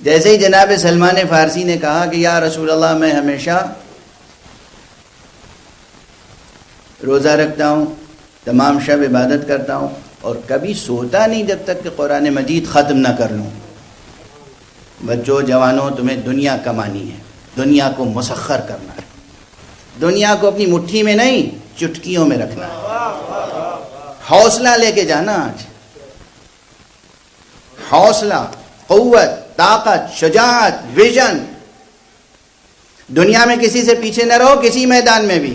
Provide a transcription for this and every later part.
جیسے ہی جناب سلمان فارسی نے کہا کہ یا رسول اللہ میں ہمیشہ روزہ رکھتا ہوں، تمام شب عبادت کرتا ہوں اور کبھی سوتا نہیں جب تک کہ قرآن مجید ختم نہ کر لوں۔ بچوں جوانوں، تمہیں دنیا کمانی ہے، دنیا کو مسخر کرنا ہے، دنیا کو اپنی مٹھی میں نہیں چٹکیوں میں رکھنا ہے۔ حوصلہ لے کے جانا، آج حوصلہ، قوت، طاقت، شجاعت، ویژن۔ دنیا میں کسی سے پیچھے نہ رہو، کسی میدان میں بھی۔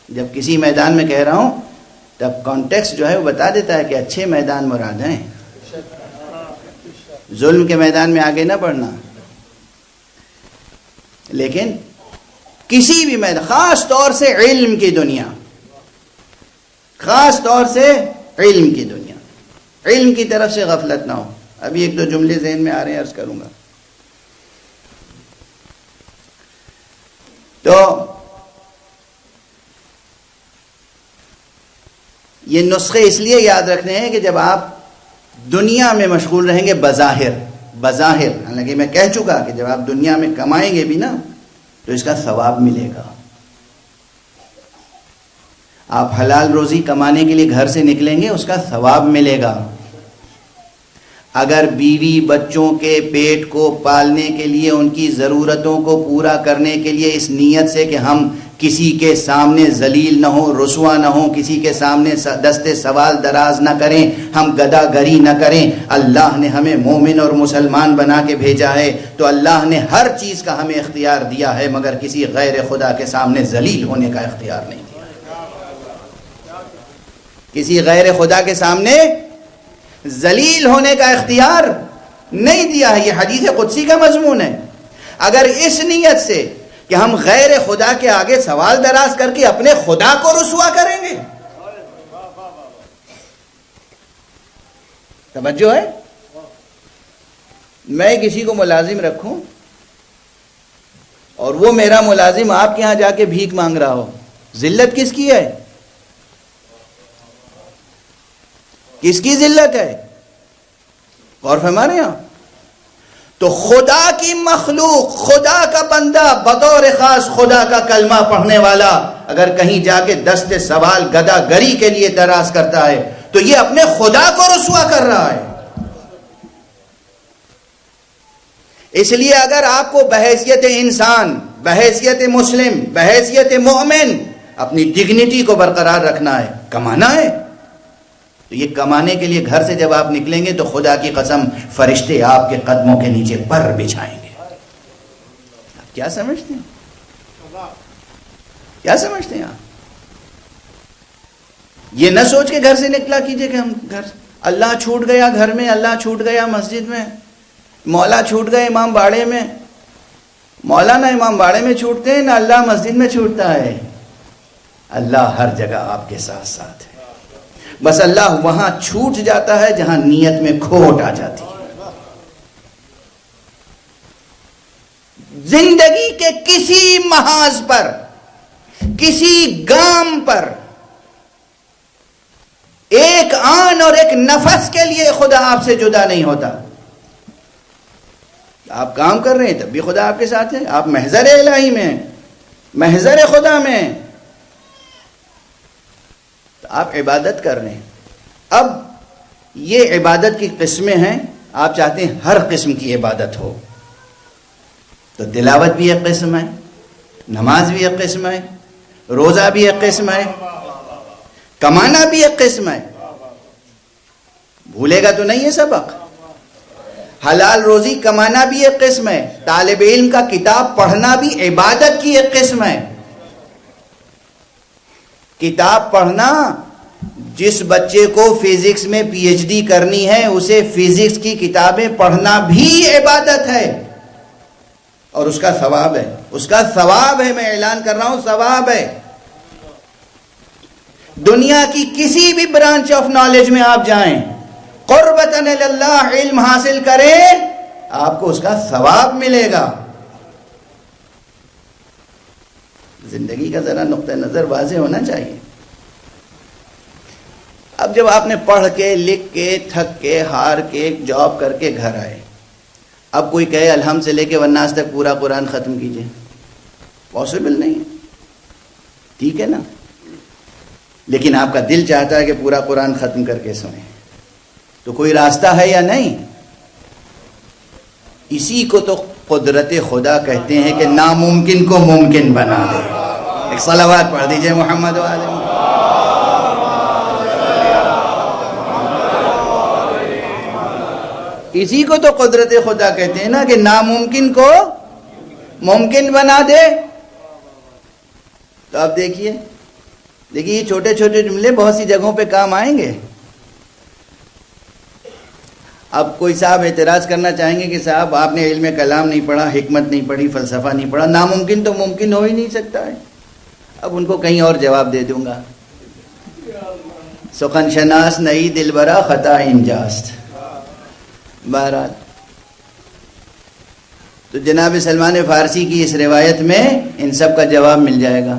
جب کسی میدان میں کہہ رہا ہوں تب کانٹیکسٹ جو ہے وہ بتا دیتا ہے کہ اچھے میدان مراد ہیں، ظلم کے میدان میں آگے نہ بڑھنا۔ لیکن کسی بھی میدان، خاص طور سے علم کی دنیا، خاص طور سے علم کی دنیا، علم کی طرف سے غفلت نہ ہو۔ ابھی ایک دو جملے ذہن میں آ رہے ہیں، عرض کروں گا۔ تو یہ نسخے اس لیے یاد رکھنے ہیں کہ جب آپ دنیا میں مشغول رہیں گے بظاہر، حالانکہ میں کہہ چکا کہ جب آپ دنیا میں کمائیں گے بھی نا تو اس کا ثواب ملے گا۔ آپ حلال روزی کمانے کے لیے گھر سے نکلیں گے، اس کا ثواب ملے گا۔ اگر بیوی بچوں کے پیٹ کو پالنے کے لیے، ان کی ضرورتوں کو پورا کرنے کے لیے اس نیت سے کہ ہم کسی کے سامنے ذلیل نہ ہوں، رسوا نہ ہوں، کسی کے سامنے دستے سوال دراز نہ کریں، ہم گدا گری نہ کریں، اللہ نے ہمیں مومن اور مسلمان بنا کے بھیجا ہے تو اللہ نے ہر چیز کا ہمیں اختیار دیا ہے، مگر کسی غیر خدا کے سامنے ذلیل ہونے کا اختیار نہیں دیا۔ کسی غیر خدا کے سامنے ذلیل ہونے کا اختیار نہیں دیا ہے۔ یہ حدیث قدسی کا مضمون ہے۔ اگر اس نیت سے کہ ہم غیر خدا کے آگے سوال دراز کر کے اپنے خدا کو رسوا کریں گے، توجہ ہے؟ میں کسی کو ملازم رکھوں اور وہ میرا ملازم آپ کے ہاں جا کے بھیک مانگ رہا ہو، ذلت کس کی ہے؟ کس کی ذلت ہے؟ غور فرما رہے ہیں؟ تو خدا کی مخلوق، خدا کا بندہ، بطور خاص خدا کا کلمہ پڑھنے والا اگر کہیں جا کے دست سوال گدا گری کے لیے دراز کرتا ہے تو یہ اپنے خدا کو رسوا کر رہا ہے۔ اس لیے اگر آپ کو بحیثیت انسان، بحیثیت مسلم، بحیثیت مومن اپنی ڈگنیٹی کو برقرار رکھنا ہے، کمانا ہے، تو یہ کمانے کے لیے گھر سے جب آپ نکلیں گے تو خدا کی قسم فرشتے آپ کے قدموں کے نیچے پر بچھائیں گے۔ آپ کیا سمجھتے ہیں؟ کیا سمجھتے ہیں آپ؟ یہ نہ سوچ کے گھر سے نکلا کیجئے کہ ہم گھر، اللہ چھوٹ گیا گھر میں، اللہ چھوٹ گیا مسجد میں، مولا چھوٹ گئے امام باڑے میں۔ مولا نہ امام باڑے میں چھوٹتے ہیں، نہ اللہ مسجد میں چھوٹتا ہے۔ اللہ ہر جگہ آپ کے ساتھ ساتھ ہے، بس اللہ وہاں چھوٹ جاتا ہے جہاں نیت میں کھوٹ آ جاتی ہے۔ زندگی کے کسی محاذ پر، کسی گام پر، ایک آن اور ایک نفس کے لیے خدا آپ سے جدا نہیں ہوتا۔ آپ کام کر رہے ہیں تب بھی خدا آپ کے ساتھ ہے، آپ محضر الہی میں، محضر خدا میں، آپ عبادت کر رہے ہیں۔ اب یہ عبادت کی قسمیں ہیں، آپ چاہتے ہیں ہر قسم کی عبادت ہو، تو تلاوت بھی ایک قسم ہے، نماز بھی ایک قسم ہے، روزہ بھی ایک قسم ہے، کمانا بھی ایک قسم ہے۔ بھولے گا تو نہیں ہے سبق؟ حلال روزی کمانا بھی ایک قسم ہے، طالب علم کا کتاب پڑھنا بھی عبادت کی ایک قسم ہے۔ کتاب پڑھنا، جس بچے کو فزکس میں پی ایچ ڈی کرنی ہے اسے فزکس کی کتابیں پڑھنا بھی عبادت ہے، اور اس کا ثواب ہے، اس کا ثواب ہے، میں اعلان کر رہا ہوں ثواب ہے۔ دنیا کی کسی بھی برانچ آف نالج میں آپ جائیں، قربتاً اللہ علم حاصل کریں، آپ کو اس کا ثواب ملے گا۔ زندگی کا ذرا نقطہ نظر واضح ہونا چاہیے۔ اب جب آپ نے پڑھ کے لکھ کے تھک کے ہار کے جاب کر کے گھر آئے، اب کوئی کہے الحمد سے لے کے والناس تک پورا قرآن ختم کیجئے، پاسبل نہیں ہے، ٹھیک ہے نا؟ لیکن آپ کا دل چاہتا ہے کہ پورا قرآن ختم کر کے سنیں، تو کوئی راستہ ہے یا نہیں؟ اسی کو تو قدرت خدا کہتے ہیں کہ ناممکن کو ممکن بنا دے۔ ایک صلوات پڑھ دیجئے محمد و آل محمد۔ اسی کو تو قدرت خدا کہتے ہیں نا کہ ناممکن کو ممکن بنا دے۔ تو اب دیکھیے یہ چھوٹے چھوٹے جملے بہت سی جگہوں پہ کام آئیں گے۔ اب کوئی صاحب اعتراض کرنا چاہیں گے کہ صاحب آپ نے علم کلام نہیں پڑھا، حکمت نہیں پڑھی، فلسفہ نہیں پڑھا، ناممکن تو ممکن ہو ہی نہیں سکتا ہے۔ اب ان کو کہیں اور جواب دے دوں گا، سخن شناس نئی دلبرا خطا انجاست۔ بہرحال تو جناب سلمان فارسی کی اس روایت میں ان سب کا جواب مل جائے گا۔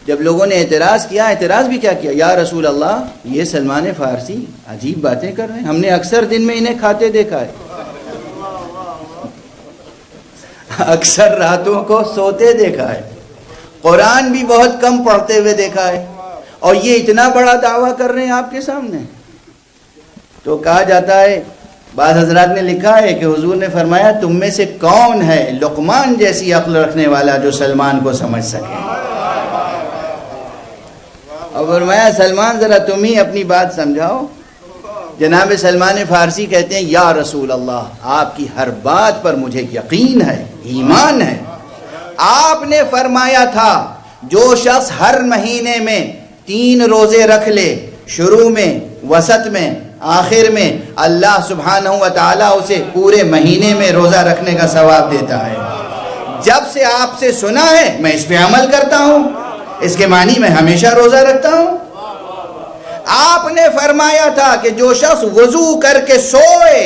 جب لوگوں نے اعتراض کیا، اعتراض بھی کیا کیا، یا رسول اللہ یہ سلمان فارسی عجیب باتیں کر رہے ہیں، ہم نے اکثر دن میں انہیں کھاتے دیکھا ہے، اکثر راتوں کو سوتے دیکھا ہے، قرآن بھی بہت کم پڑھتے ہوئے دیکھا ہے، اور یہ اتنا بڑا دعویٰ کر رہے ہیں آپ کے سامنے۔ تو کہا جاتا ہے، بعض حضرات نے لکھا ہے کہ حضور نے فرمایا تم میں سے کون ہے لقمان جیسی عقل رکھنے والا جو سلمان کو سمجھ سکے؟ اور فرمایا سلمان ذرا تم ہی اپنی بات سمجھاؤ۔ جناب سلمان فارسی کہتے ہیں یا رسول اللہ آپ کی ہر بات پر مجھے یقین ہے، ایمان ہے۔ آپ نے فرمایا تھا جو شخص ہر مہینے میں 3 روزے رکھ لے، شروع میں، وسط میں، آخر میں، اللہ سبحانہ و تعالیٰ اسے پورے مہینے میں روزہ رکھنے کا ثواب دیتا ہے۔ جب سے آپ سے سنا ہے میں اس پہ عمل کرتا ہوں، اس کے معنی میں ہمیشہ روزہ رکھتا ہوں۔ آپ نے فرمایا تھا کہ جو شخص وضو کر کے سوئے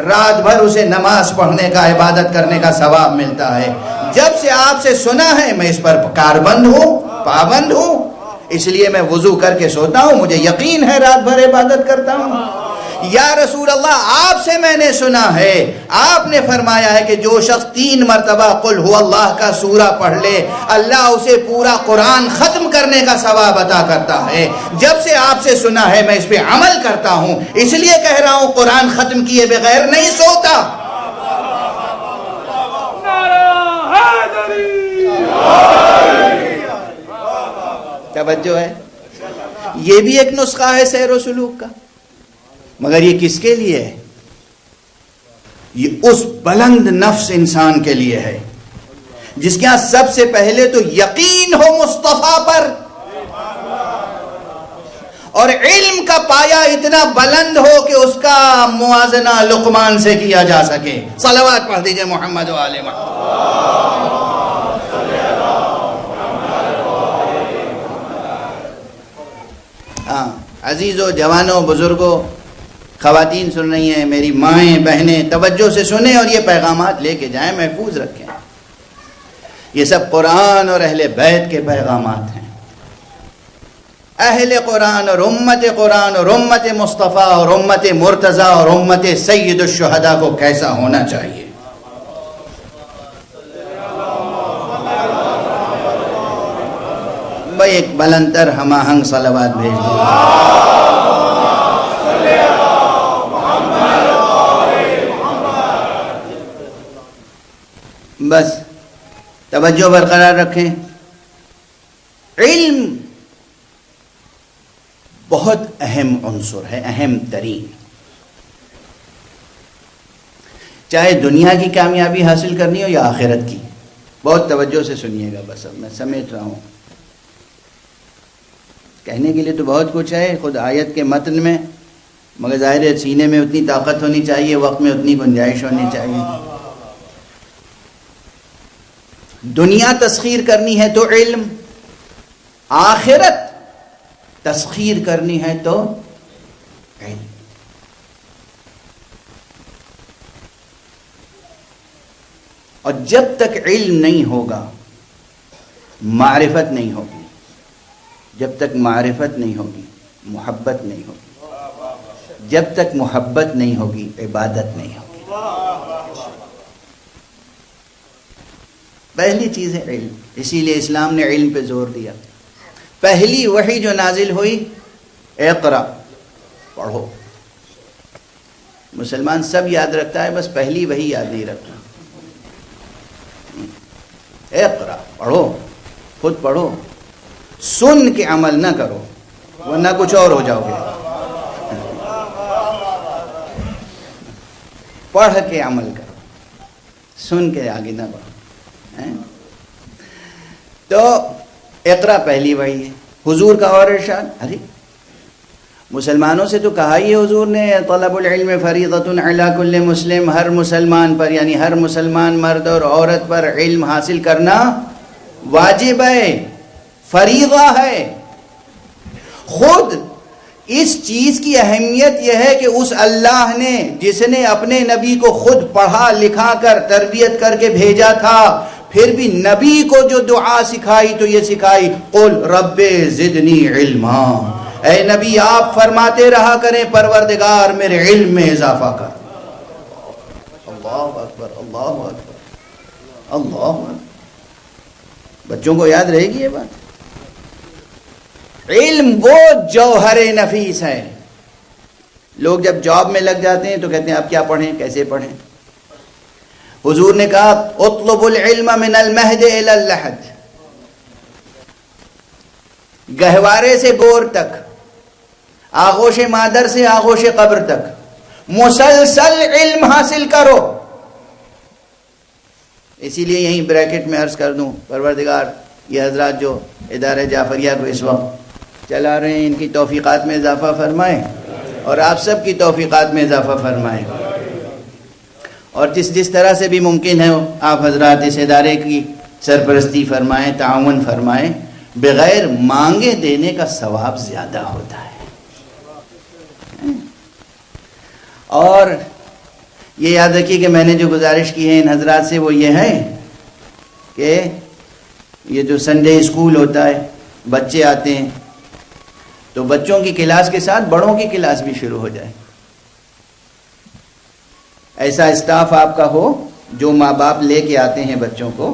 رات بھر اسے نماز پڑھنے کا، عبادت کرنے کا ثواب ملتا ہے۔ جب سے آپ سے سنا ہے میں اس پر کاربند ہوں، پابند ہوں، اس لیے میں وضو کر کے سوتا ہوں، مجھے یقین ہے رات بھر عبادت کرتا ہوں۔ یا رسول اللہ آپ سے میں نے سنا ہے، آپ نے فرمایا ہے کہ جو شخص 3 مرتبہ قل ہو اللہ کا سورہ پڑھ لے اللہ اسے پورا قرآن ختم کرنے کا ثواب عطا کرتا ہے۔ جب سے آپ سے سنا ہے میں اس پہ عمل کرتا ہوں، اس لیے کہہ رہا ہوں قرآن ختم کیے بغیر نہیں سوتا۔ توجہ ہے، یہ بھی ایک نسخہ ہے سیر و سلوک کا، مگر یہ کس کے لیے ہے؟ یہ اس بلند نفس انسان کے لیے ہے جس کے ہاں سب سے پہلے تو یقین ہو مصطفیٰ پر، اور علم کا پایہ اتنا بلند ہو کہ اس کا موازنہ لقمان سے کیا جا سکے۔ صلوات پڑھ دیجئے محمد و آل محمد۔ عزیزو، جوانوں، بزرگوں، خواتین سن رہی ہیں، میری مائیں بہنیں توجہ سے سنیں اور یہ پیغامات لے کے جائیں، محفوظ رکھیں۔ یہ سب قرآن اور اہل بیت کے پیغامات ہیں۔ اہل قرآن اور امت مصطفیٰ اور امت مرتضیٰ اور امت سید الشہداء کو کیسا ہونا چاہیے؟ بھائی ایک بلندر ہم آہنگ صلوات بھیج دیں۔ بس توجہ برقرار رکھیں۔ علم بہت اہم عنصر ہے، اہم ترین۔ چاہے دنیا کی کامیابی حاصل کرنی ہو یا آخرت کی، بہت توجہ سے سنیے گا، بس اب میں سمیٹ رہا ہوں۔ کہنے کے لیے تو بہت کچھ ہے خود آیت کے متن میں، مگر ظاہر ہے سینے میں اتنی طاقت ہونی چاہیے، وقت میں اتنی گنجائش ہونی چاہیے۔ دنیا تسخیر کرنی ہے تو علم، آخرت تسخیر کرنی ہے تو علم۔ اور جب تک علم نہیں ہوگا معرفت نہیں ہوگی، جب تک معرفت نہیں ہوگی محبت نہیں ہوگی. جب تک محبت نہیں ہوگی عبادت نہیں ہوگی. پہلی چیز ہے علم. اسی لیے اسلام نے علم پہ زور دیا. پہلی وحی جو نازل ہوئی اقرا، پڑھو. مسلمان سب یاد رکھتا ہے، بس پہلی وحی یاد نہیں رکھتا. اقرا، پڑھو، خود پڑھو، سن کے عمل نہ کرو ورنہ کچھ اور ہو جاؤ گے. پڑھ کے عمل کرو، سن کے آگے نہ بڑھو. تو اقرا پہلی وحی ہے. حضور کا اور ارشاد، ارے مسلمانوں سے تو کہا ہی ہے حضور نے، طلب العلم فریضۃ علی کل مسلم، ہر مسلمان پر، یعنی ہر مسلمان مرد اور عورت پر علم حاصل کرنا واجب ہے، فریضہ ہے. خود اس چیز کی اہمیت یہ ہے کہ اس اللہ نے جس نے اپنے نبی کو خود پڑھا لکھا کر تربیت کر کے بھیجا تھا، پھر بھی نبی کو جو دعا سکھائی تو یہ سکھائی، قل رب زدنی علما. اے نبی آپ فرماتے رہا کریں پروردگار میرے علم میں اضافہ کر. اللہ اکبر، اللہ اکبر، اللہ اکبر. بچوں کو یاد رہے گی یہ بات. علم وہ جوہر نفیس ہے. لوگ جب جاب میں لگ جاتے ہیں تو کہتے ہیں اب کیا پڑھیں، کیسے پڑھیں. حضور نے کہا اطلب العلم من المہد الی اللحد، گہوارے سے گور تک، آغوش مادر سے آغوش قبر تک مسلسل علم حاصل کرو. اسی لیے یہیں بریکٹ میں عرض کر دوں، پروردگار یہ حضرات جو ادارہ جعفریہ کو اس وقت چلا رہے ہیں، ان کی توفیقات میں اضافہ فرمائیں اور آپ سب کی توفیقات میں اضافہ فرمائیں. اور جس طرح سے بھی ممکن ہے آپ حضرات اس ادارے کی سرپرستی فرمائیں، تعاون فرمائیں. بغیر مانگے دینے کا ثواب زیادہ ہوتا ہے. اور یہ یاد رکھیے کہ میں نے جو گزارش کی ہے ان حضرات سے وہ یہ ہے کہ یہ جو سنڈے اسکول ہوتا ہے، بچے آتے ہیں تو بچوں کی کلاس کے ساتھ بڑوں کی کلاس بھی شروع ہو جائے. ایسا اسٹاف آپ کا ہو جو ماں باپ لے کے آتے ہیں بچوں کو،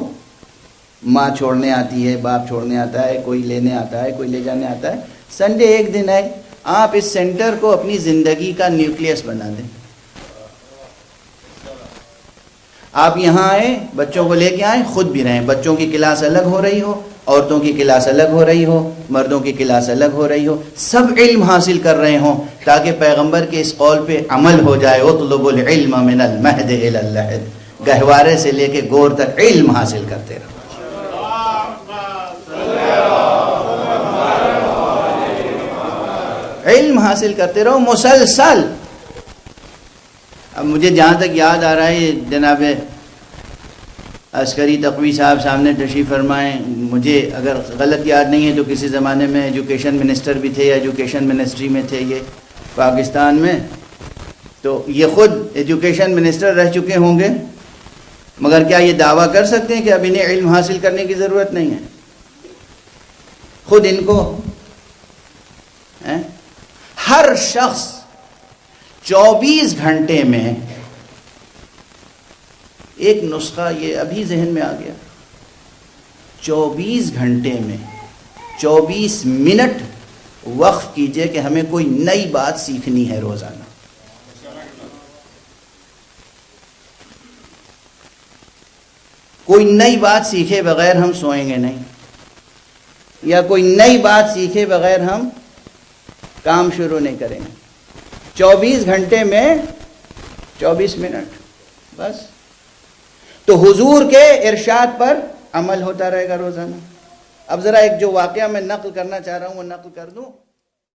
ماں چھوڑنے آتی ہے، باپ چھوڑنے آتا ہے، کوئی لینے آتا ہے، کوئی لے جانے آتا ہے. سنڈے ایک دن ہے، آپ اس سینٹر کو اپنی زندگی کا نیوکلیس بنا دیں. آپ یہاں آئیں، بچوں کو لے کے آئیں، خود بھی رہیں. بچوں کی کلاس الگ ہو رہی ہو، عورتوں کی کلاس الگ ہو رہی ہو، مردوں کی کلاس الگ ہو رہی ہو، سب علم حاصل کر رہے ہوں تاکہ پیغمبر کے اس قول پہ عمل ہو جائے، اطلب العلم من المہد الی اللحد. گہوارے سے لے کے گور تک علم حاصل کرتے رہو. علم حاصل کرتے رہو مسلسل. اب مجھے جہاں تک یاد آ رہا ہے، جناب عسکری تقوی صاحب سامنے تشریف فرمائیں، مجھے اگر غلط یاد نہیں ہے تو کسی زمانے میں ایجوکیشن منسٹر بھی تھے یا ایجوکیشن منسٹری میں تھے یہ پاکستان میں. تو یہ خود ایجوکیشن منسٹر رہ چکے ہوں گے، مگر کیا یہ دعویٰ کر سکتے ہیں کہ اب انہیں علم حاصل کرنے کی ضرورت نہیں ہے؟ خود ان کو ہر شخص 24 گھنٹے میں ایک نسخہ، یہ ابھی ذہن میں آ گیا، 24 گھنٹے میں 24 منٹ وقف کیجئے کہ ہمیں کوئی نئی بات سیکھنی ہے روزانہ. کوئی نئی بات سیکھے بغیر ہم سوئیں گے نہیں، یا کوئی نئی بات سیکھے بغیر ہم کام شروع نہیں کریں گے. 24 گھنٹے میں 24 منٹ بس. تو حضور کے ارشاد پر عمل ہوتا رہے گا روزانہ. اب ذرا ایک جو واقعہ میں نقل کرنا چاہ رہا ہوں وہ نقل کر دوں.